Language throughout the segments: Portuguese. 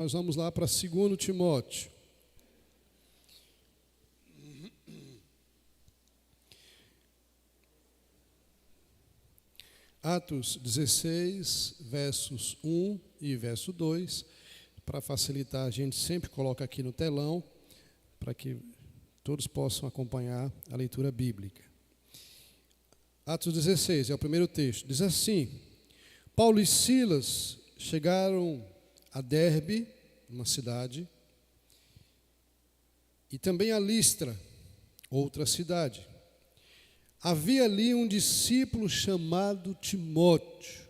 Nós vamos lá para 2 Timóteo. Atos 16, versos 1 e verso 2. Para facilitar, a gente sempre coloca aqui no telão, para que todos possam acompanhar a leitura bíblica. Atos 16, é o primeiro texto. Diz assim: Paulo e Silas chegaram a Derbe, uma cidade, e também a Listra, outra cidade. Havia ali um discípulo chamado Timóteo,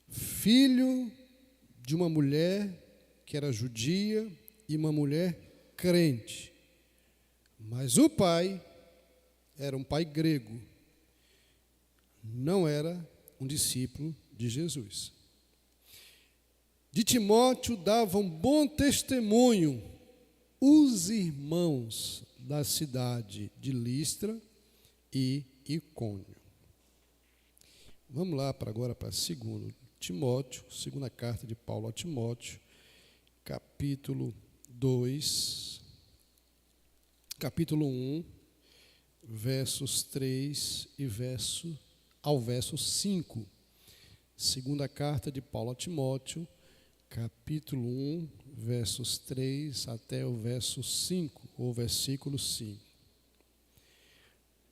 filho de uma mulher que era judia e uma mulher crente. Mas o pai era um pai grego, não era um discípulo de Jesus. De Timóteo davam bom testemunho os irmãos da cidade de Listra e Icônio. Vamos lá agora para 2 Timóteo, segunda carta de Paulo a Timóteo, capítulo 2, capítulo 1, versos 3 e ao verso 5. Segunda carta de Paulo a Timóteo, capítulo 1, versos 3 até o verso 5, ou versículo 5.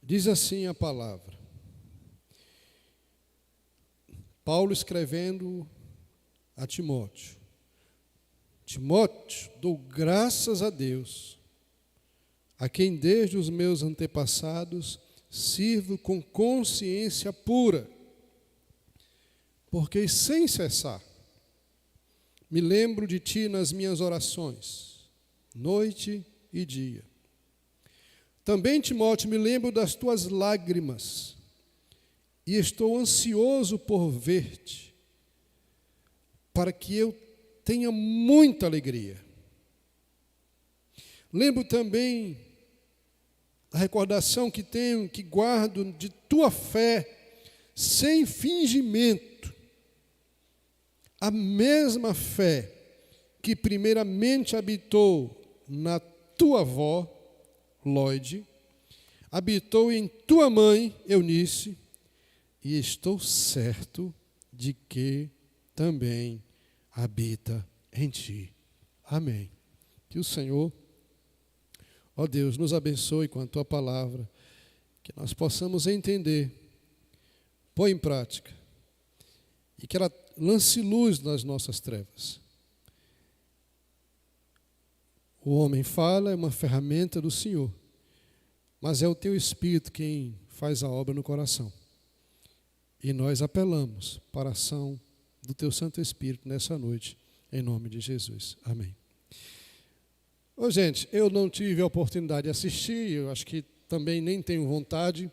Diz assim a palavra. Paulo escrevendo a Timóteo. Timóteo, dou graças a Deus, a quem desde os meus antepassados sirvo com consciência pura, porque sem cessar me lembro de ti nas minhas orações, noite e dia. Também, Timóteo, me lembro das tuas lágrimas e estou ansioso por ver-te, para que eu tenha muita alegria. Lembro também a recordação que tenho, que guardo de tua fé, sem fingimento, a mesma fé que primeiramente habitou na tua avó, Lóide, habitou em tua mãe, Eunice, e estou certo de que também habita em ti. Amém. Que o Senhor, ó Deus, nos abençoe com a tua palavra, que nós possamos entender, pôr em prática, e que ela lance luz nas nossas trevas. O homem fala, é uma ferramenta do Senhor, mas é o teu Espírito quem faz a obra no coração. E nós apelamos para a ação do teu Santo Espírito nessa noite, em nome de Jesus. Amém. Ô, gente, eu não tive a oportunidade de assistir, eu acho que também nem tenho vontade.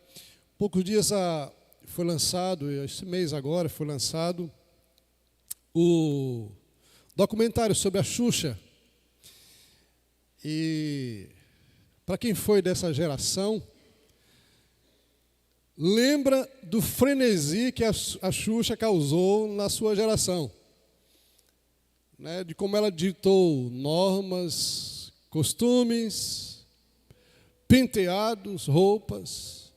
Poucos dias foi lançado, esse mês agora foi lançado, o documentário sobre a Xuxa. E para quem foi dessa geração, lembra do frenesi que a Xuxa causou na sua geração, né? De como ela ditou normas, costumes, penteados, roupas,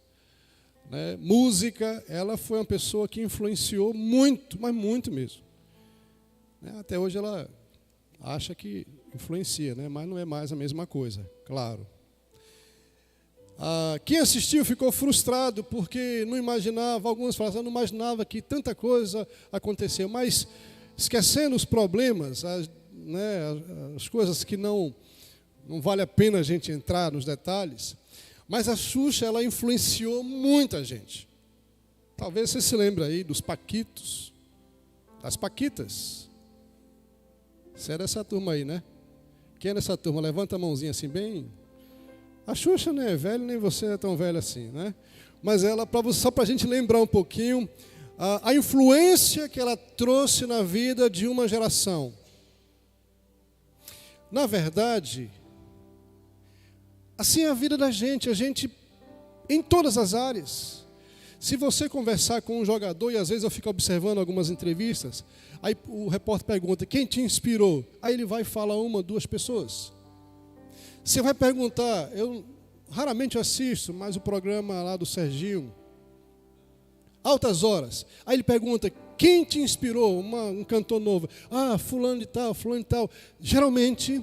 né? Música. Ela foi uma pessoa que influenciou muito, mas muito mesmo, né? Até hoje ela acha que influencia, né? Mas não é mais a mesma coisa, claro. Quem assistiu ficou frustrado porque não imaginava, algumas falam, não imaginava que tanta coisa aconteceu, mas esquecendo os problemas, as coisas que não vale a pena a gente entrar nos detalhes, mas a Xuxa, ela influenciou muita gente. Talvez você se lembre aí dos Paquitos, das Paquitas. Você é dessa turma aí, né? Quem é dessa turma? Levanta a mãozinha assim bem. A Xuxa não é velha, nem você é tão velho assim, né? Mas ela, só para a gente lembrar um pouquinho, a influência que ela trouxe na vida de uma geração. Na verdade, assim é a vida da gente, em todas as áreas. Se você conversar com um jogador, e às vezes eu fico observando algumas entrevistas, aí o repórter pergunta, quem te inspirou? Aí ele vai falar uma, duas pessoas. Você vai perguntar, eu raramente assisto, mas o programa lá do Serginho, Altas Horas. Aí ele pergunta, quem te inspirou? Um cantor novo. Ah, fulano de tal, fulano de tal. Geralmente,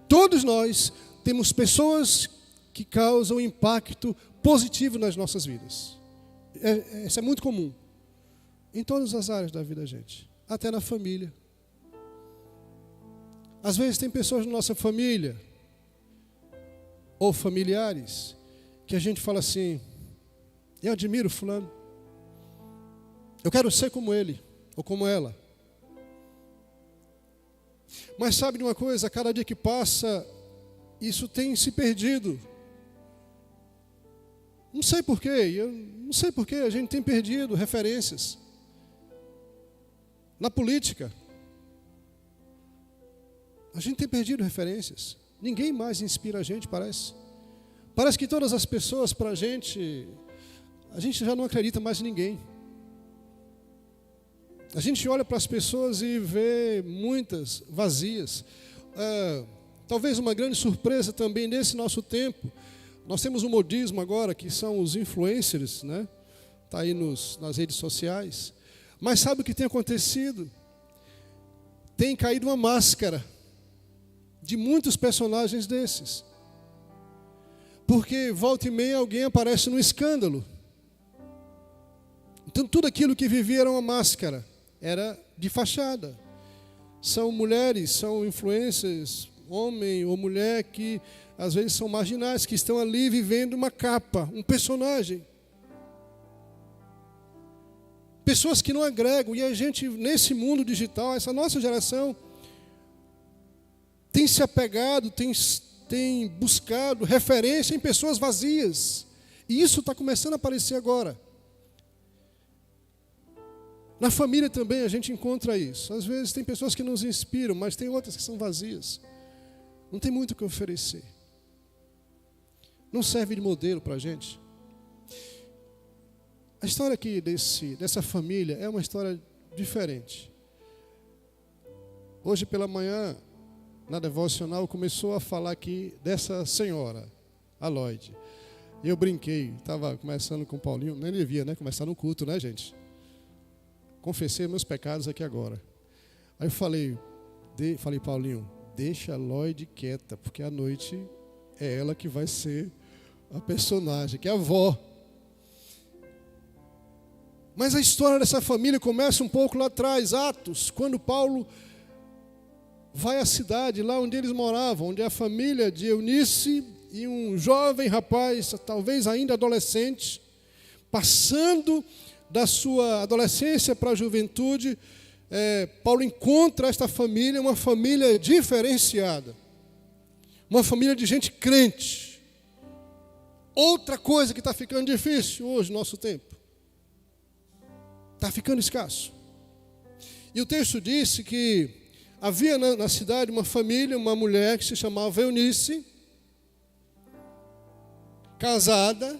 todos nós temos pessoas que causam impacto positivo nas nossas vidas. Isso é muito comum. Em todas as áreas da vida, gente. Até na família. Às vezes tem pessoas na nossa família, ou familiares, que a gente fala assim, eu admiro fulano. Eu quero ser como ele, ou como ela. Mas sabe de uma coisa? A cada dia que passa, isso tem se perdido. Não sei porquê, a gente tem perdido referências. Na política, a gente tem perdido referências. Ninguém mais inspira a gente, parece. Parece que todas as pessoas, a gente já não acredita mais em ninguém. A gente olha para as pessoas e vê muitas vazias. Talvez uma grande surpresa também nesse nosso tempo. Nós temos um modismo agora, que são os influencers, né? Está aí nas redes sociais. Mas sabe o que tem acontecido? Tem caído uma máscara de muitos personagens desses. Porque volta e meia alguém aparece no escândalo. Então tudo aquilo que vivia era uma máscara, era de fachada. São mulheres, são influencers, homem ou mulher que às vezes são marginais, que estão ali vivendo uma capa, um personagem. Pessoas que não agregam. E a gente, nesse mundo digital, essa nossa geração, tem se apegado, tem buscado referência em pessoas vazias. E isso está começando a aparecer agora. Na família também a gente encontra isso. Às vezes tem pessoas que nos inspiram, mas tem outras que são vazias. Não tem muito o que oferecer. Não serve de modelo para a gente. A história aqui dessa família é uma história diferente. Hoje pela manhã, na devocional, começou a falar aqui dessa senhora, a Lloyd. Eu brinquei, estava começando com o Paulinho, nem devia, né? Começar no culto, né, gente? Confessei meus pecados aqui agora. Aí eu falei, Paulinho, deixa a Lloyd quieta, porque à noite é ela que vai ser a personagem, que é a avó. Mas a história dessa família começa um pouco lá atrás, Atos, quando Paulo vai à cidade, lá onde eles moravam, onde é a família de Eunice e um jovem rapaz, talvez ainda adolescente, passando da sua adolescência para a juventude, Paulo encontra esta família, uma família diferenciada, uma família de gente crente. Outra coisa que está ficando difícil hoje, no nosso tempo, está ficando escasso. E o texto disse que havia na cidade uma família, uma mulher que se chamava Eunice, casada,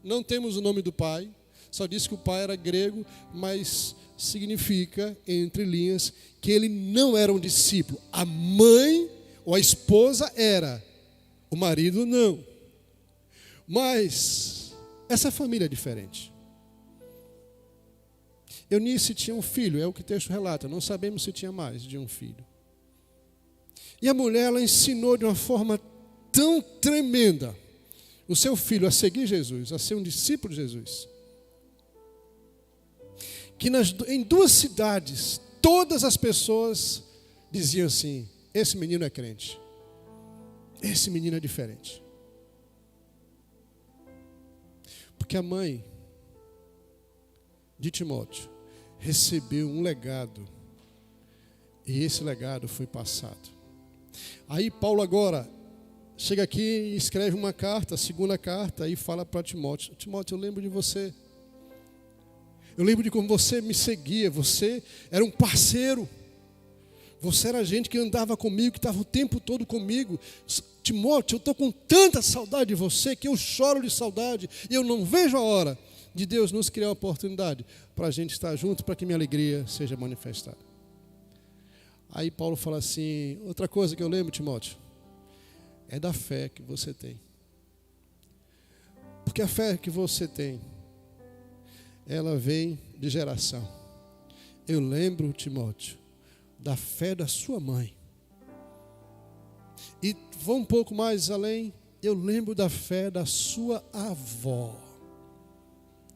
não temos o nome do pai, só disse que o pai era grego, mas significa, entre linhas, que ele não era um discípulo. A mãe ou a esposa era, o marido não. Mas essa família é diferente. Eunice tinha um filho, é o que o texto relata, não sabemos se tinha mais de um filho. E a mulher, ela ensinou de uma forma tão tremenda o seu filho a seguir Jesus, a ser um discípulo de Jesus, que em 2 cidades, todas as pessoas diziam assim, esse menino é crente, esse menino é diferente. Porque a mãe de Timóteo recebeu um legado, e esse legado foi passado. Aí Paulo agora chega aqui e escreve uma carta, a segunda carta, e fala para Timóteo, Timóteo, eu lembro de você. Eu lembro de como você me seguia, você era um parceiro. Você era gente que andava comigo, que estava o tempo todo comigo. Timóteo, eu estou com tanta saudade de você, que eu choro de saudade. E eu não vejo a hora de Deus nos criar a oportunidade para a gente estar junto, para que minha alegria seja manifestada. Aí Paulo fala assim, outra coisa que eu lembro, Timóteo, é da fé que você tem. Porque a fé que você tem, ela vem de geração. Eu lembro, Timóteo, da fé da sua mãe. E vou um pouco mais além, eu lembro da fé da sua avó.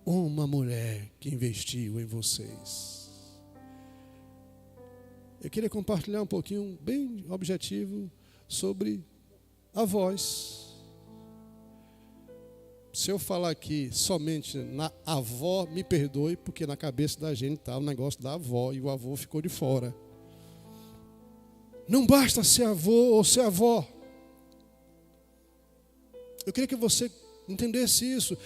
Uma mulher que investiu em vocês. Eu queria compartilhar um pouquinho, bem objetivo, sobre avós. Se eu falar aqui somente na avó, me perdoe, porque na cabeça da gente está o negócio da avó e o avô ficou de fora. Não basta ser avô ou ser avó. Eu queria que você entendesse isso,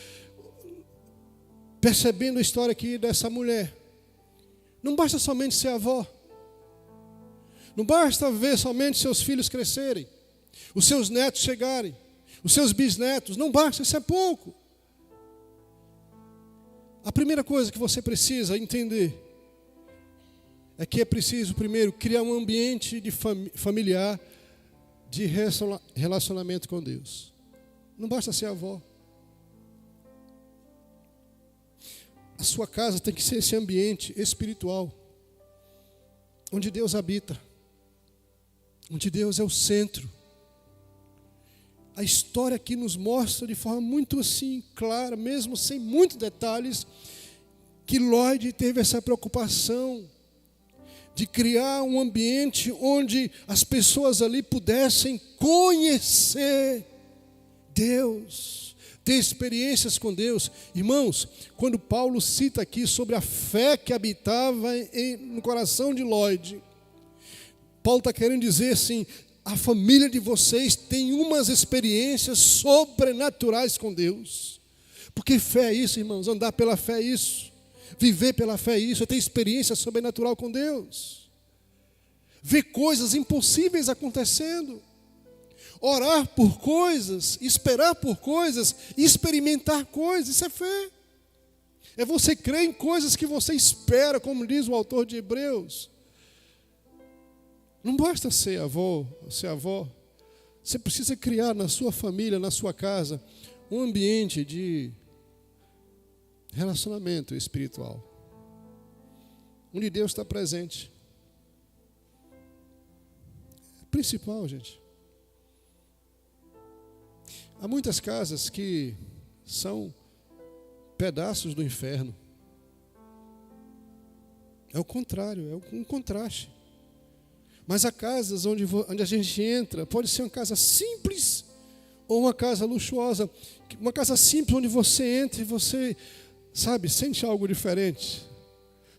percebendo a história aqui dessa mulher. Não basta somente ser avó. Não basta ver somente seus filhos crescerem, os seus netos chegarem, os seus bisnetos. Não basta, isso é pouco. A primeira coisa que você precisa entender é que é preciso, primeiro, criar um ambiente de familiar, de relacionamento com Deus. Não basta ser avó. A sua casa tem que ser esse ambiente espiritual, onde Deus habita, onde Deus é o centro. A história aqui nos mostra de forma muito assim clara, mesmo sem muitos detalhes, que Lloyd teve essa preocupação de criar um ambiente onde as pessoas ali pudessem conhecer Deus, ter experiências com Deus. Irmãos, quando Paulo cita aqui sobre a fé que habitava no coração de Lloyd, Paulo está querendo dizer assim, a família de vocês tem umas experiências sobrenaturais com Deus. Porque fé é isso, irmãos, andar pela fé é isso. Viver pela fé é isso, é ter experiência sobrenatural com Deus. Ver coisas impossíveis acontecendo. Orar por coisas, esperar por coisas, experimentar coisas, isso é fé. É você crer em coisas que você espera, como diz o autor de Hebreus. Não basta ser avô, ser avó. Você precisa criar na sua família, na sua casa, um ambiente de relacionamento espiritual, onde Deus está presente. Principal, gente. Há muitas casas que são pedaços do inferno. É o contrário, é um contraste. Mas há casas onde a gente entra, pode ser uma casa simples ou uma casa luxuosa. Uma casa simples onde você entra e você, sabe, sente algo diferente.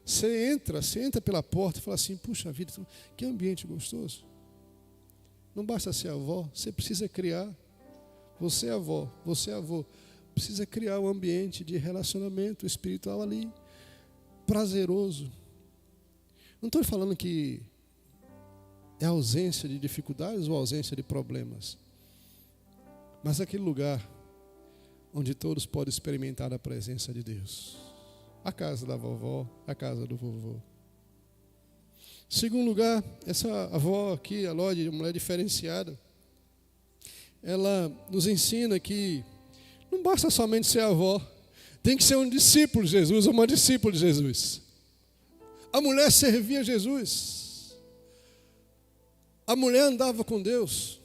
Você entra pela porta e fala assim, puxa vida, que ambiente gostoso. Não basta ser avó, você precisa criar. Você é avó, você é avô. Precisa criar um ambiente de relacionamento espiritual ali, prazeroso. Não estou falando que é ausência de dificuldades ou ausência de problemas. Mas aquele lugar onde todos podem experimentar a presença de Deus. A casa da vovó, a casa do vovô. Segundo lugar, essa avó aqui, a Lloyd, uma mulher diferenciada, ela nos ensina que não basta somente ser avó, tem que ser um discípulo de Jesus, ou uma discípula de Jesus. A mulher servia a Jesus. A mulher andava com Deus.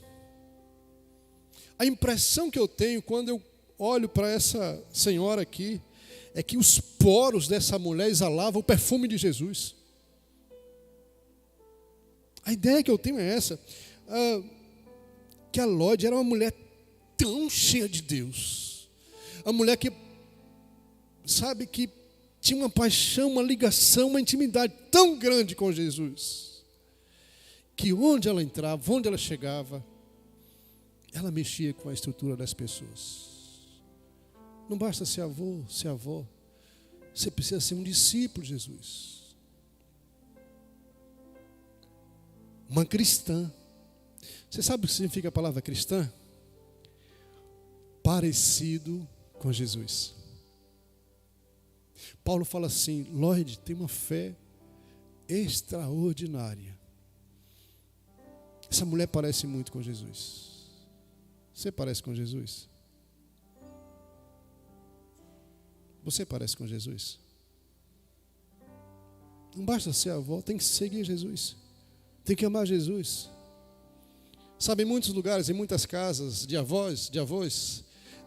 A impressão que eu tenho quando eu olho para essa senhora aqui é que os poros dessa mulher exalavam o perfume de Jesus. A ideia que eu tenho é essa, que a Lloyd era uma mulher tão cheia de Deus. A mulher que, sabe, que tinha uma paixão, uma ligação, uma intimidade tão grande com Jesus, que onde ela entrava, onde ela chegava, ela mexia com a estrutura das pessoas. Não basta ser avô, ser avó. Você precisa ser um discípulo de Jesus. Uma cristã. Você sabe o que significa a palavra cristã? Parecido com Jesus. Paulo fala assim: Lloyd tem uma fé extraordinária. Essa mulher parece muito com Jesus. Você parece com Jesus? Você parece com Jesus? Não basta ser avó, tem que seguir Jesus. Tem que amar Jesus. Sabe, em muitos lugares, em muitas casas de avós,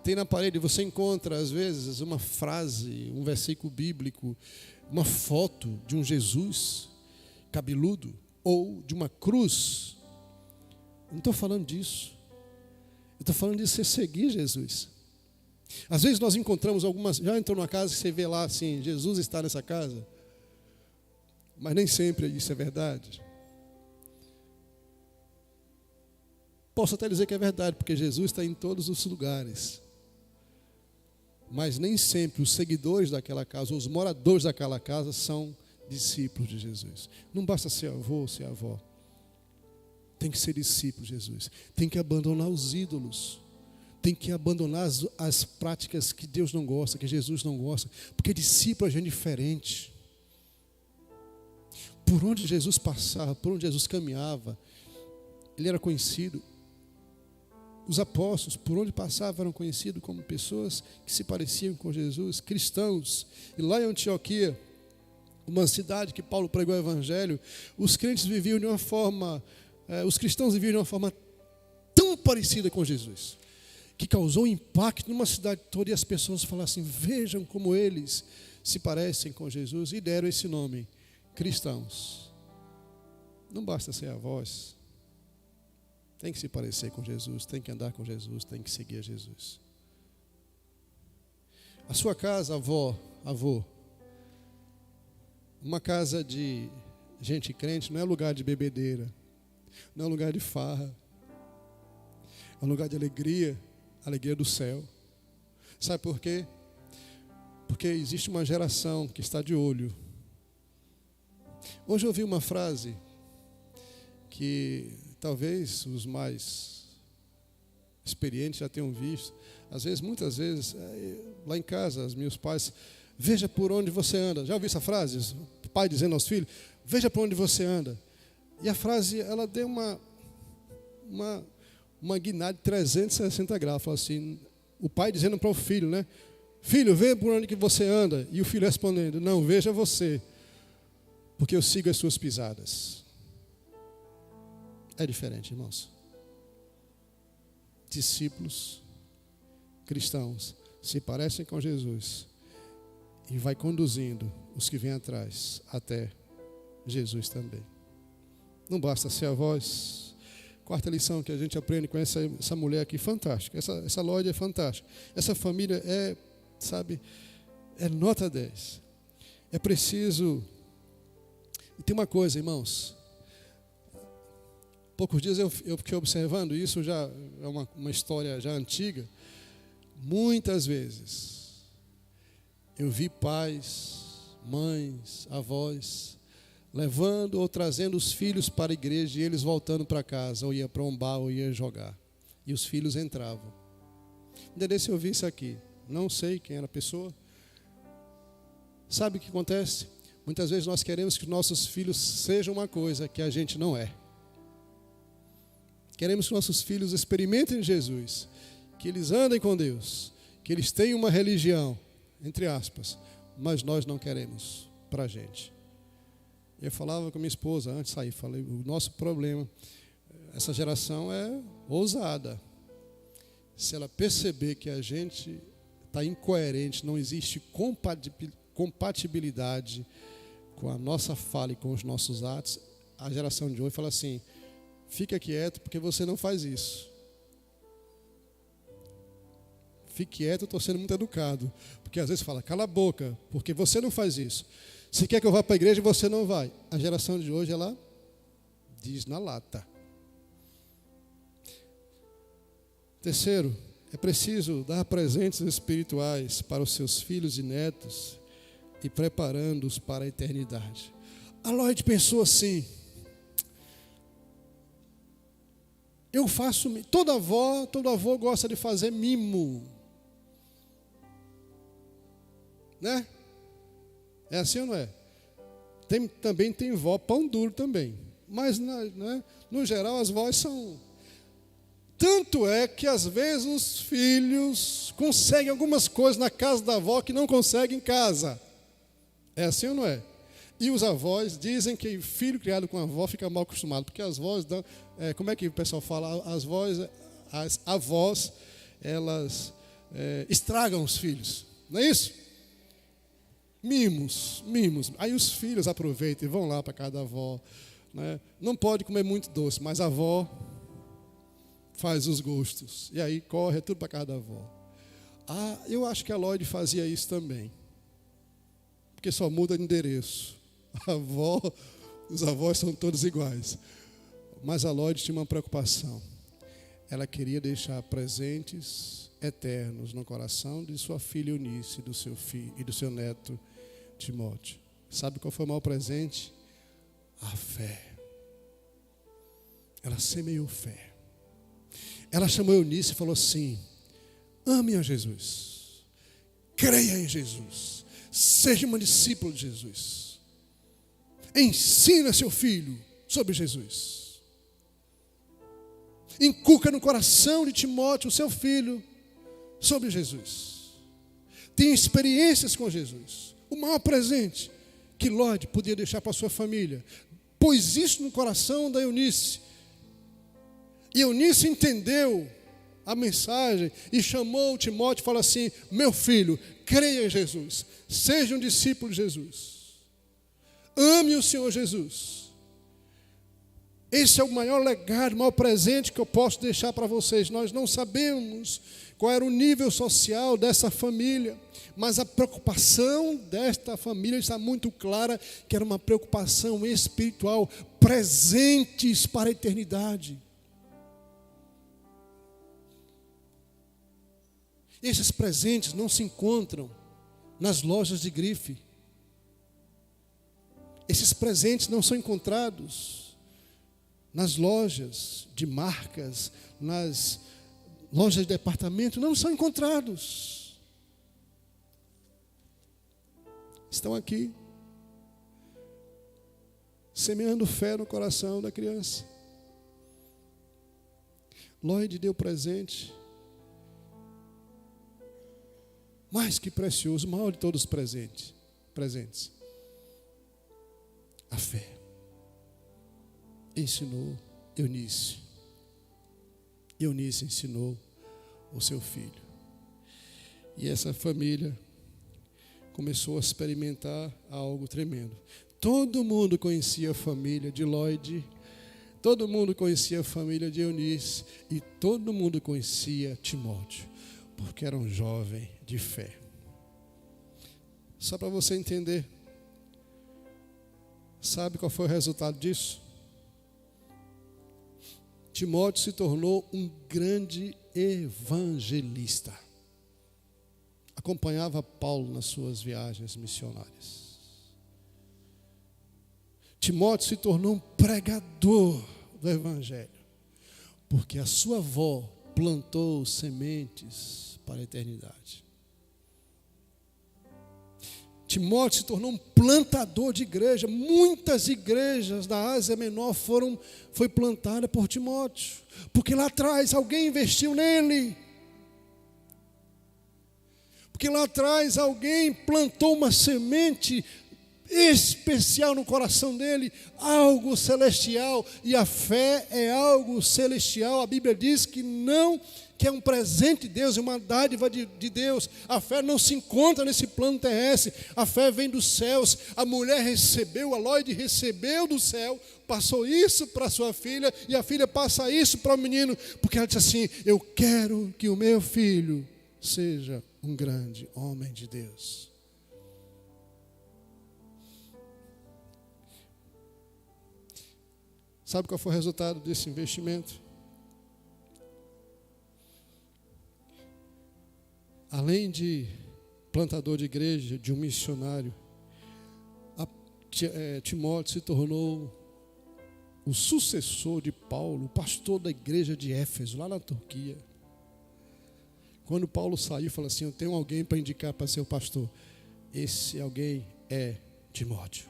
tem na parede, você encontra às vezes uma frase, um versículo bíblico, uma foto de um Jesus cabeludo ou de uma cruz. Não estou falando disso. Eu estou falando de você seguir Jesus. Às vezes nós encontramos algumas... Já entrou numa casa que você vê lá assim, Jesus está nessa casa. Mas nem sempre isso é verdade. Posso até dizer que é verdade, porque Jesus está em todos os lugares. Mas nem sempre os seguidores daquela casa, os moradores daquela casa são discípulos de Jesus. Não basta ser avô ou ser avó. Tem que ser discípulo de Jesus. Tem que abandonar os ídolos. Tem que abandonar as práticas que Deus não gosta, que Jesus não gosta. Porque discípulo é gente diferente. Por onde Jesus passava, por onde Jesus caminhava, ele era conhecido. Os apóstolos, por onde passavam, eram conhecidos como pessoas que se pareciam com Jesus, cristãos. E lá em Antioquia, uma cidade que Paulo pregou o evangelho, os crentes viviam de uma forma, os cristãos viviam de uma forma tão parecida com Jesus, que causou impacto numa cidade toda, e as pessoas falaram assim: vejam como eles se parecem com Jesus, e deram esse nome, cristãos. Não basta ser avós. Tem que se parecer com Jesus, tem que andar com Jesus, tem que seguir a Jesus. A sua casa, avô, uma casa de gente crente não é lugar de bebedeira, não é lugar de farra, é um lugar de alegria, alegria do céu. Sabe por quê? Porque existe uma geração que está de olho. Hoje eu ouvi uma frase que talvez os mais experientes já tenham visto. Às vezes, muitas vezes, lá em casa, os meus pais: veja por onde você anda. Já ouviu essa frase? O pai dizendo aos filhos: veja por onde você anda. E a frase, ela deu uma guinada de 360 graus. Fala assim, o pai dizendo para o filho, né? Filho, vê por onde que você anda. E o filho respondendo: não, veja você, porque eu sigo as suas pisadas. É diferente, irmãos. Discípulos cristãos se parecem com Jesus e vai conduzindo os que vêm atrás até Jesus também. Não basta ser a voz. Quarta lição que a gente aprende com essa mulher aqui, fantástica. Essa Lloyd é fantástica. Essa família é, sabe, é nota 10. É preciso... E tem uma coisa, irmãos. Poucos dias eu fiquei observando, isso já é uma história já antiga. Muitas vezes eu vi pais, mães, avós levando ou trazendo os filhos para a igreja e eles voltando para casa, ou ia para um bar, ou ia jogar. E os filhos entravam. Um dia desse eu vi isso aqui. Não sei quem era a pessoa. Sabe o que acontece? Muitas vezes nós queremos que nossos filhos sejam uma coisa que a gente não é. Queremos que nossos filhos experimentem Jesus, que eles andem com Deus, que eles tenham uma religião, entre aspas, mas nós não queremos para a gente. Eu falava com minha esposa antes de sair, falei, o nosso problema, essa geração é ousada. Se ela perceber que a gente está incoerente, não existe compatibilidade com a nossa fala e com os nossos atos, a geração de hoje fala assim: fica quieto porque você não faz isso. Fique quieto, eu estou sendo muito educado. Porque às vezes fala, cala a boca, porque você não faz isso. Se quer que eu vá para a igreja, você não vai. A geração de hoje, ela diz na lata. Terceiro, é preciso dar presentes espirituais para os seus filhos e netos e preparando-os para a eternidade. A Lloyd pensou assim: eu faço, todo avô gosta de fazer mimo, né? É assim ou não é? Também tem vó pão duro também. Mas, né, no geral, as vós são... Tanto é que, às vezes, os filhos conseguem algumas coisas na casa da avó que não conseguem em casa. É assim ou não é? E os avós dizem que filho criado com a avó fica mal acostumado, porque as vós dão... como é que o pessoal fala? As avós, elas estragam os filhos. Não é isso? Mimos. Aí os filhos aproveitam e vão lá para casa da avó. Né? Não pode comer muito doce, mas a avó faz os gostos. E aí corre tudo para casa da avó. Eu acho que a Lloyd fazia isso também. Porque só muda de endereço. Os avós são todos iguais. Mas a Lloyd tinha uma preocupação. Ela queria deixar presentes eternos no coração de sua filha Eunice, do seu filho e do seu neto Timóteo. Sabe qual foi o maior presente? A fé. Ela semeou fé. Ela chamou Eunice e falou assim: ame a Jesus, creia em Jesus, seja uma discípula de Jesus, ensina seu filho sobre Jesus, inculca no coração de Timóteo, o seu filho, sobre Jesus. Tenha experiências com Jesus. O maior presente que Lloyd podia deixar para a sua família. Pôs isso no coração da Eunice. E Eunice entendeu a mensagem e chamou Timóteo e falou assim: meu filho, creia em Jesus, seja um discípulo de Jesus, ame o Senhor Jesus. Esse é o maior legado, o maior presente que eu posso deixar para vocês. Nós não sabemos qual era o nível social dessa família, mas a preocupação desta família está muito clara, que era uma preocupação espiritual, presentes para a eternidade. Esses presentes não se encontram nas lojas de grife. Esses presentes não são encontrados nas lojas de marcas, nas lojas de departamento, não são encontrados. Estão aqui, semeando fé no coração da criança. Lloyd deu presente mais que precioso, o maior de todos os presentes. A fé. Ensinou Eunice. Eunice ensinou o seu filho. E essa família começou a experimentar algo tremendo. Todo mundo conhecia a família de Lloyd, todo mundo conhecia a família de Eunice e todo mundo conhecia Timóteo, porque era um jovem de fé. Só para você entender, sabe qual foi o resultado disso? Timóteo se tornou um grande evangelista. Acompanhava Paulo nas suas viagens missionárias. Timóteo se tornou um pregador do evangelho, porque a sua avó plantou sementes para a eternidade. Timóteo se tornou um plantador de igreja. Muitas igrejas da Ásia Menor foi plantada por Timóteo, porque lá atrás alguém investiu nele. Porque lá atrás alguém plantou uma semente especial no coração dele, algo celestial, e a fé é algo celestial. A Bíblia diz que é um presente de Deus, uma dádiva de Deus. A fé não se encontra nesse plano terrestre, a fé vem dos céus. A mulher recebeu, a Lloyd recebeu do céu, passou isso para sua filha, e a filha passa isso para o menino, porque ela disse assim: eu quero que o meu filho seja um grande homem de Deus. Sabe qual foi o resultado desse investimento? Além de plantador de igreja, de um missionário, Timóteo se tornou o sucessor de Paulo, o pastor da igreja de Éfeso, lá na Turquia. Quando Paulo saiu, falou assim: eu tenho alguém para indicar para ser o pastor. Esse alguém é Timóteo,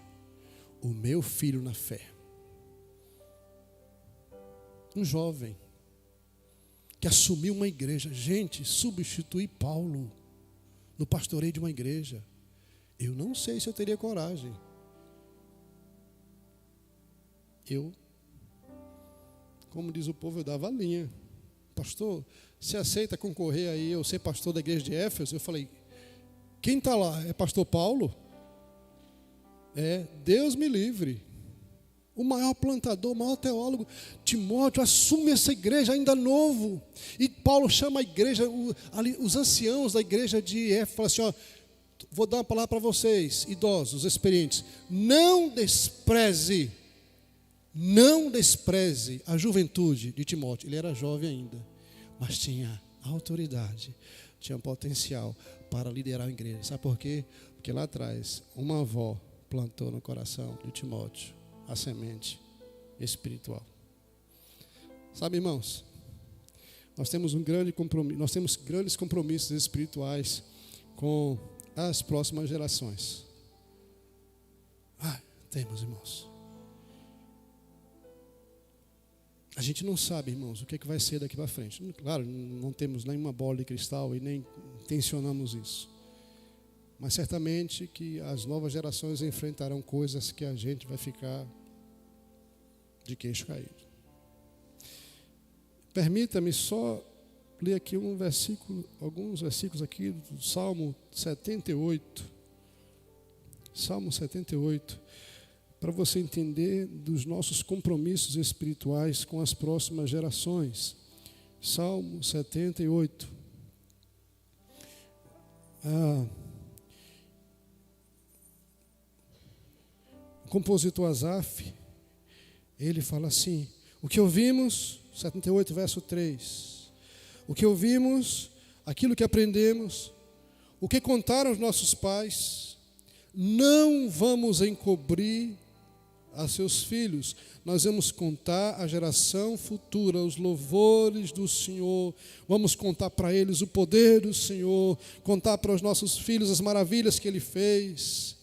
o meu filho na fé. Um jovem que assumiu uma igreja. Gente, substituir Paulo no pastoreio de uma igreja. Eu não sei se eu teria coragem. Como diz o povo, eu dava a linha. Pastor, você aceita concorrer aí, eu ser pastor da igreja de Éfeso? Eu falei, quem está lá? É pastor Paulo? Deus me livre. O maior plantador, o maior teólogo, Timóteo, assume essa igreja ainda novo. E Paulo chama a igreja, os anciãos da igreja de Éfeso, fala assim, ó, vou dar uma palavra para vocês, idosos, experientes. Não despreze a juventude de Timóteo. Ele era jovem ainda, mas tinha autoridade, tinha potencial para liderar a igreja. Sabe por quê? Porque lá atrás, uma avó plantou no coração de Timóteo a semente espiritual. Sabe, irmãos, nós temos um grande compromisso, nós temos grandes compromissos espirituais com as próximas gerações. Temos, irmãos. A gente não sabe, irmãos, o que vai ser daqui para frente. Claro, não temos nenhuma bola de cristal e nem intencionamos isso. Mas certamente que as novas gerações enfrentarão coisas que a gente vai ficar de queixo caído. Permita-me só ler aqui alguns versículos aqui do Salmo 78. Salmo 78, para você entender dos nossos compromissos espirituais com as próximas gerações. Salmo 78. O compositor Asaf, ele fala assim, o que ouvimos, 78, verso 3, o que ouvimos, aquilo que aprendemos, o que contaram os nossos pais, não vamos encobrir a seus filhos, nós vamos contar à geração futura os louvores do Senhor, vamos contar para eles o poder do Senhor, contar para os nossos filhos as maravilhas que Ele fez.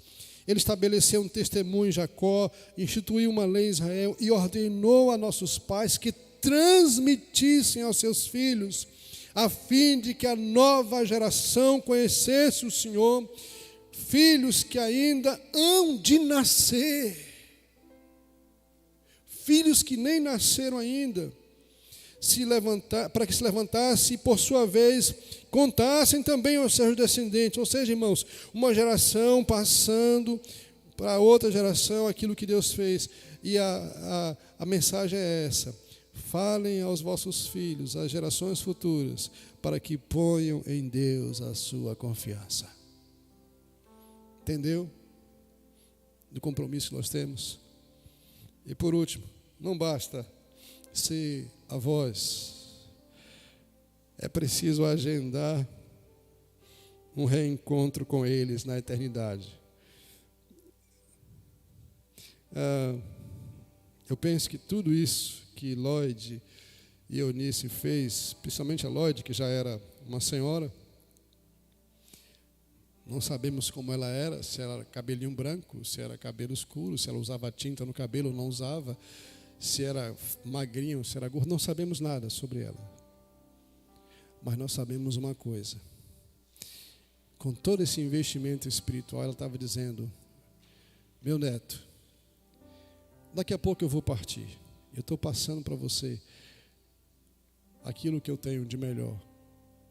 Ele estabeleceu um testemunho em Jacó, instituiu uma lei em Israel e ordenou a nossos pais que transmitissem aos seus filhos, a fim de que a nova geração conhecesse o Senhor, filhos que ainda hão de nascer, filhos que nem nasceram ainda, para que se levantasse e, por sua vez, contassem também aos seus descendentes. Ou seja, irmãos, uma geração passando para outra geração aquilo que Deus fez. E a mensagem é essa: falem aos vossos filhos, às gerações futuras, para que ponham em Deus a sua confiança. Entendeu? Do compromisso que nós temos. E por último, não basta ser avós, é preciso agendar um reencontro com eles na eternidade. Eu penso que tudo isso que Lloyd e Eunice fez, principalmente a Lloyd, que já era uma senhora, não sabemos como ela era, se era cabelinho branco, se era cabelo escuro, se ela usava tinta no cabelo ou não usava, se era magrinho, se era gordo, não sabemos nada sobre ela. Mas nós sabemos uma coisa: com todo esse investimento espiritual, ela estava dizendo, meu neto, daqui a pouco eu vou partir, eu estou passando para você aquilo que eu tenho de melhor,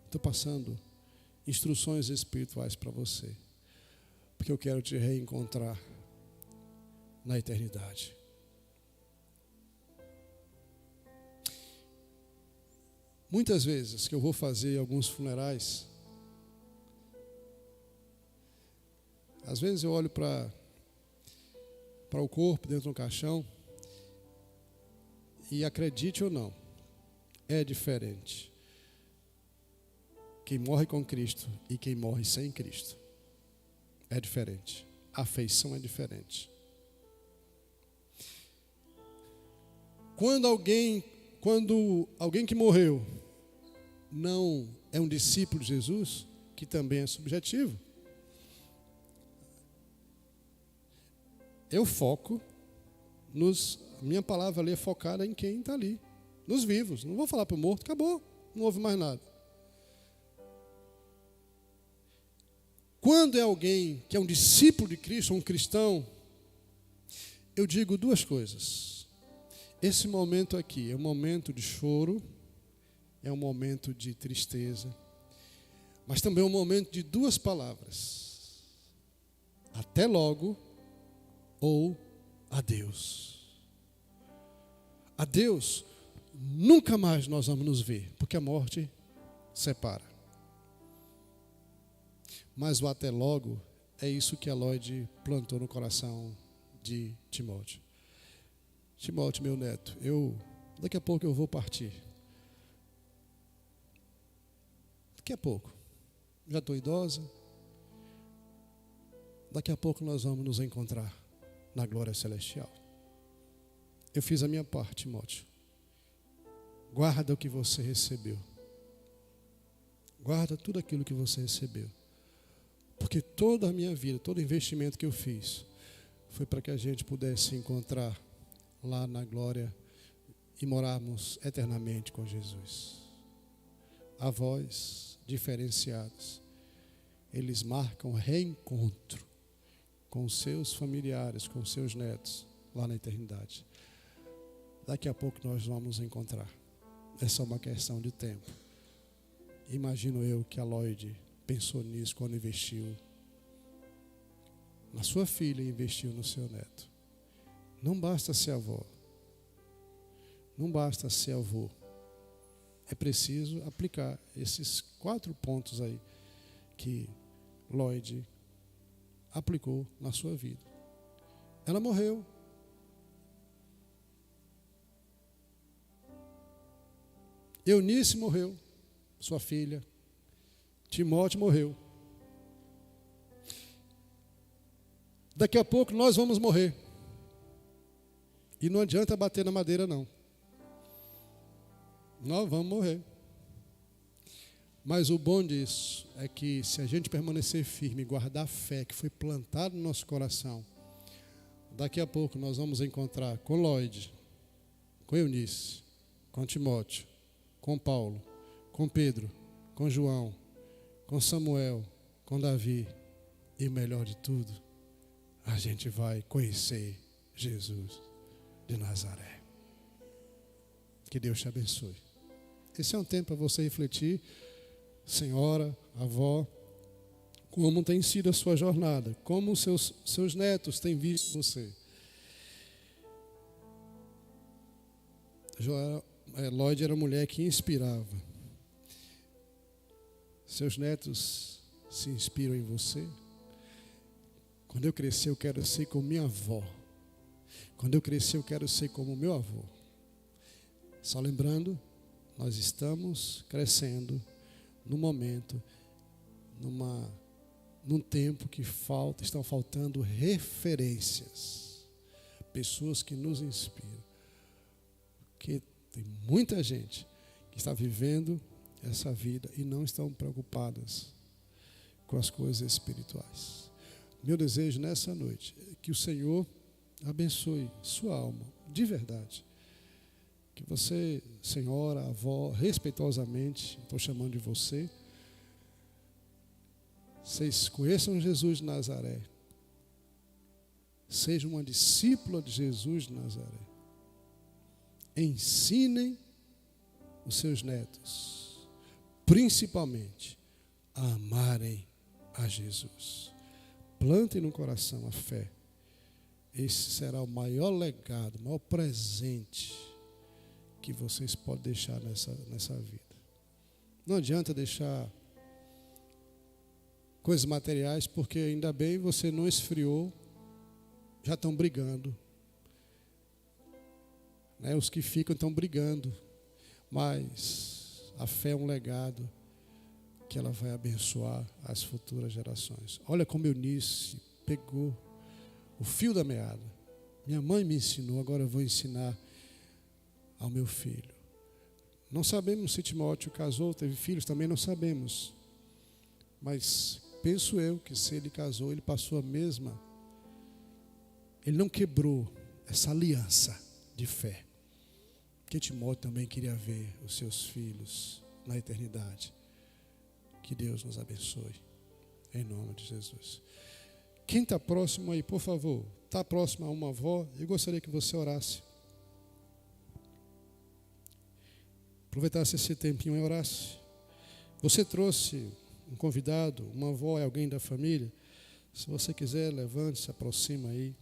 estou passando instruções espirituais para você, porque eu quero te reencontrar na eternidade. Muitas vezes que eu vou fazer alguns funerais, às vezes eu olho para o corpo dentro do caixão e, acredite ou não, é diferente quem morre com Cristo e quem morre sem Cristo. É diferente. A afeição é diferente. Quando alguém que morreu não é um discípulo de Jesus, que também é subjetivo, eu foco minha palavra ali é focada em quem está ali, nos vivos. Não vou falar para o morto, acabou, não houve mais nada. Quando é alguém que é um discípulo de Cristo, um cristão, eu digo duas coisas. Esse momento aqui é um momento de choro, é um momento de tristeza, mas também é um momento de duas palavras: até logo ou adeus. Adeus, nunca mais nós vamos nos ver, porque a morte separa. Mas o até logo é isso que a Lloyd plantou no coração de Timóteo. Timóteo, meu neto, daqui a pouco eu vou partir. Daqui a pouco. Já estou idosa. Daqui a pouco nós vamos nos encontrar na glória celestial. Eu fiz a minha parte, Timóteo. Guarda o que você recebeu. Guarda tudo aquilo que você recebeu. Porque toda a minha vida, todo investimento que eu fiz, foi para que a gente pudesse se encontrar lá na glória e morarmos eternamente com Jesus. Avós diferenciados, eles marcam reencontro com seus familiares, com seus netos, lá na eternidade. Daqui a pouco nós vamos nos encontrar. É só uma questão de tempo. Imagino eu que a Lloyd pensou nisso quando investiu na sua filha e investiu no seu neto. Não basta ser avó. Não basta ser avô. É preciso aplicar esses 4 pontos aí que Lloyd aplicou na sua vida. Ela morreu. Eunice morreu, sua filha. Timóteo morreu. Daqui a pouco nós vamos morrer. E não adianta bater na madeira, não. Nós vamos morrer. Mas o bom disso é que se a gente permanecer firme e guardar a fé que foi plantada no nosso coração, daqui a pouco nós vamos encontrar com Lloyd, com Eunice, com Timóteo, com Paulo, com Pedro, com João, com Samuel, com Davi, e o melhor de tudo, a gente vai conhecer Jesus de Nazaré. Que Deus te abençoe. Esse é um tempo para você refletir, senhora, avó, como tem sido a sua jornada, como seus netos têm visto você. Lloyd era uma mulher que inspirava. Seus netos se inspiram em você. Quando eu crescer, eu quero ser como minha avó. Quando eu crescer, eu quero ser como meu avô. Só lembrando, nós estamos crescendo num momento, num tempo que estão faltando referências. Pessoas que nos inspiram. Porque tem muita gente que está vivendo essa vida e não estão preocupadas com as coisas espirituais. Meu desejo nessa noite é que o Senhor abençoe sua alma, de verdade. Que você, senhora, avó, respeitosamente, estou chamando de você, vocês conheçam Jesus de Nazaré. Sejam uma discípula de Jesus de Nazaré. Ensinem os seus netos, principalmente, a amarem a Jesus. Plantem no coração a fé. Esse será o maior legado, o maior presente que vocês podem deixar nessa vida. Não adianta deixar coisas materiais, porque ainda bem você não esfriou, já estão brigando. Né? Os que ficam estão brigando, mas a fé é um legado que ela vai abençoar as futuras gerações. Olha como Eunice pegou o fio da meada. Minha mãe me ensinou, agora eu vou ensinar ao meu filho. Não sabemos se Timóteo casou, teve filhos, também não sabemos. Mas penso eu que se ele casou, ele passou a mesma ele não quebrou essa aliança de fé. Que Timóteo também queria ver os seus filhos na eternidade. Que Deus nos abençoe, em nome de Jesus. Quem está próximo aí, por favor, está próximo a uma avó, eu gostaria que você orasse. Aproveitasse esse tempinho e orasse. Você trouxe um convidado, uma avó, é alguém da família. Se você quiser, levante, se aproxima aí,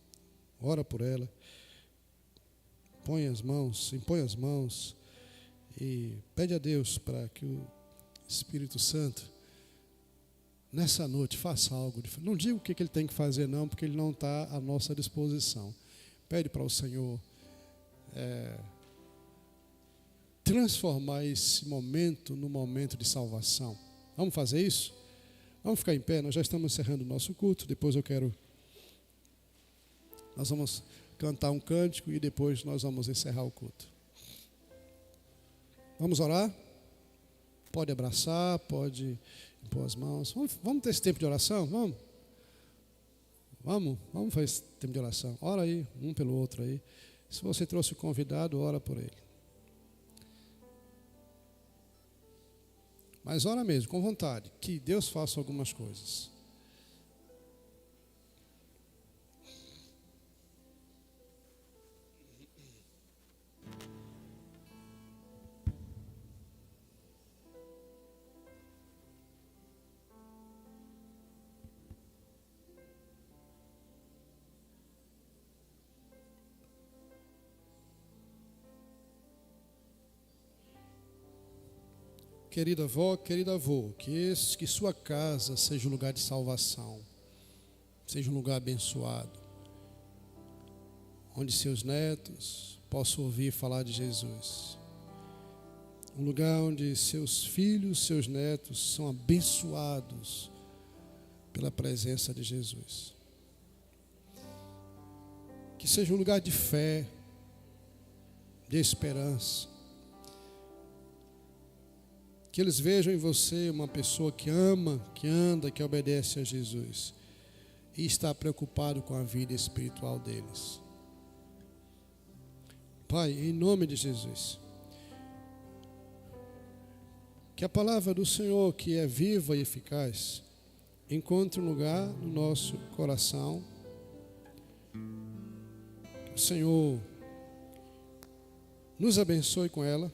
ora por ela. Impõe as mãos e pede a Deus para que o Espírito Santo, nessa noite, faça algo diferente. Não digo o que ele tem que fazer não, porque ele não está à nossa disposição. Pede para o Senhor transformar esse momento no momento de salvação. Vamos fazer isso? Vamos ficar em pé, nós já estamos encerrando o nosso culto. Depois nós vamos cantar um cântico e depois nós vamos encerrar o culto. Vamos orar? Pode abraçar, pode impor as mãos. Vamos ter esse tempo de oração? Vamos fazer esse tempo de oração. Ora aí, um pelo outro aí. Se você trouxe o convidado, ora por ele. Mas ora mesmo, com vontade, que Deus faça algumas coisas. Querida avó, querido avô, que sua casa seja um lugar de salvação, seja um lugar abençoado, onde seus netos possam ouvir falar de Jesus. Um lugar onde seus filhos, seus netos são abençoados pela presença de Jesus. Que seja um lugar de fé, de esperança. Que eles vejam em você uma pessoa que ama, que anda, que obedece a Jesus e está preocupado com a vida espiritual deles. Pai, em nome de Jesus, que a palavra do Senhor, que é viva e eficaz, encontre um lugar no nosso coração. Que o Senhor nos abençoe com ela.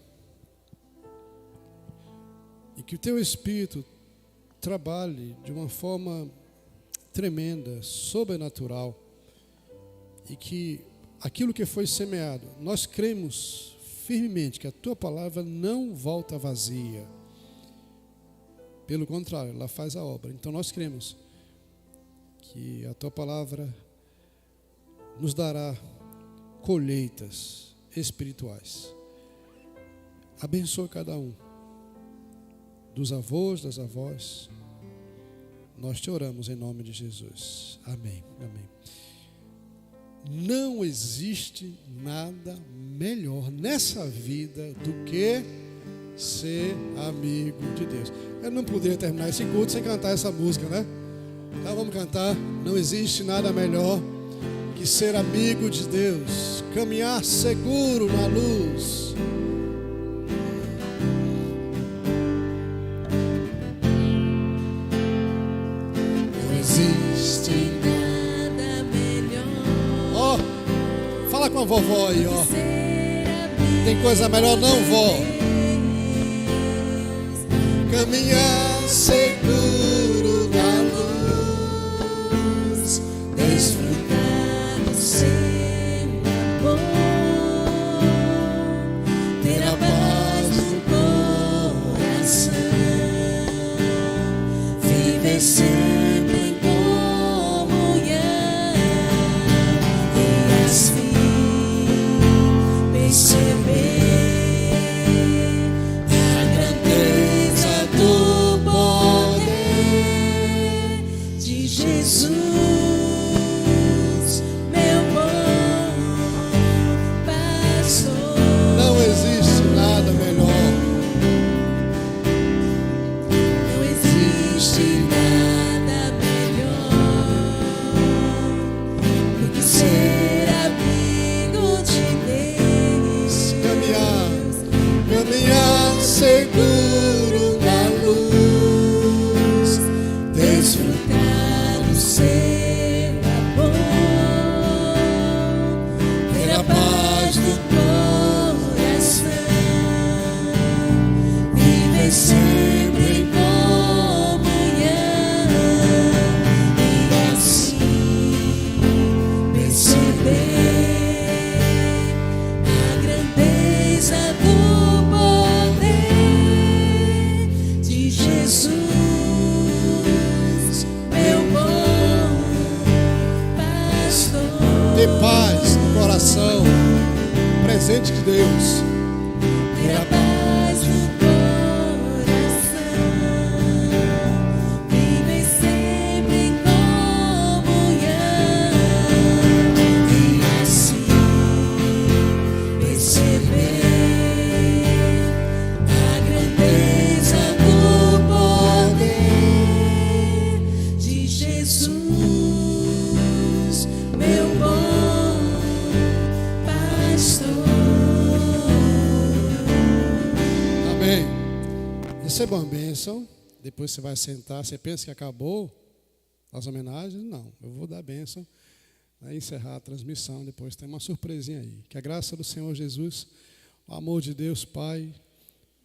E que o teu Espírito trabalhe de uma forma tremenda, sobrenatural. E que aquilo que foi semeado, nós cremos firmemente que a tua palavra não volta vazia. Pelo contrário, ela faz a obra. Então nós cremos que a tua palavra nos dará colheitas espirituais. Abençoa cada um. Dos avós, das avós, nós te oramos em nome de Jesus. Amém, amém. Não existe nada melhor nessa vida do que ser amigo de Deus. Eu não poderia terminar esse culto sem cantar essa música, né? Então vamos cantar. Não existe nada melhor que ser amigo de Deus, caminhar seguro na luz. Com a vovó aí, ó. Tem coisa melhor não, vó? Caminhar seguro na luz, desfrutar do seu amor, ter a paz no coração, viver sempre em comunhão e assim perceber seguro da luz, desfrutar do seu amor, ter a paz do coração, viver sempre em comunhão e assim perceber a grandeza do poder de Jesus, meu bom pastor. Ter paz no coração, presente de Deus. Ter a paz no coração, viver sempre em comunhão e assim perceber a grandeza do poder de Jesus, meu bom pastor. Amém. Receba uma bênção. Depois você vai sentar. Você pensa que acabou as homenagens? Não. Eu vou dar a bênção. Vai encerrar a transmissão. Depois tem uma surpresinha aí. Que a graça do Senhor Jesus, o amor de Deus Pai,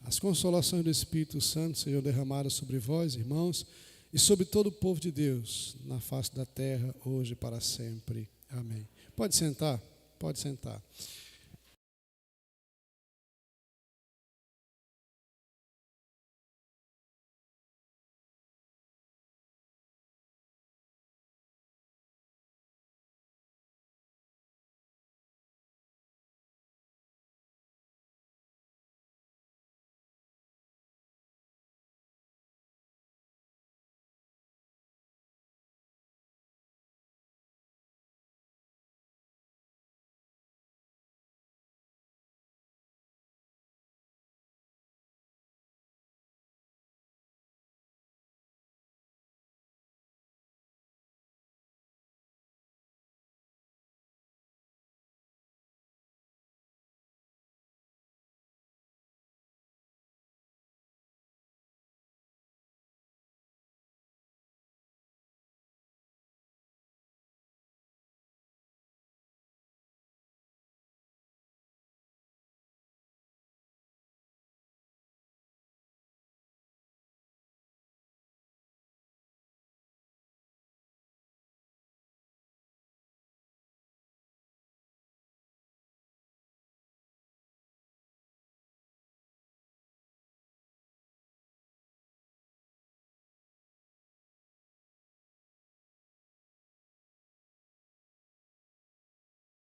as consolações do Espírito Santo sejam derramadas sobre vós, irmãos, e sobre todo o povo de Deus, na face da terra, hoje e para sempre. Amém. Pode sentar? Pode sentar.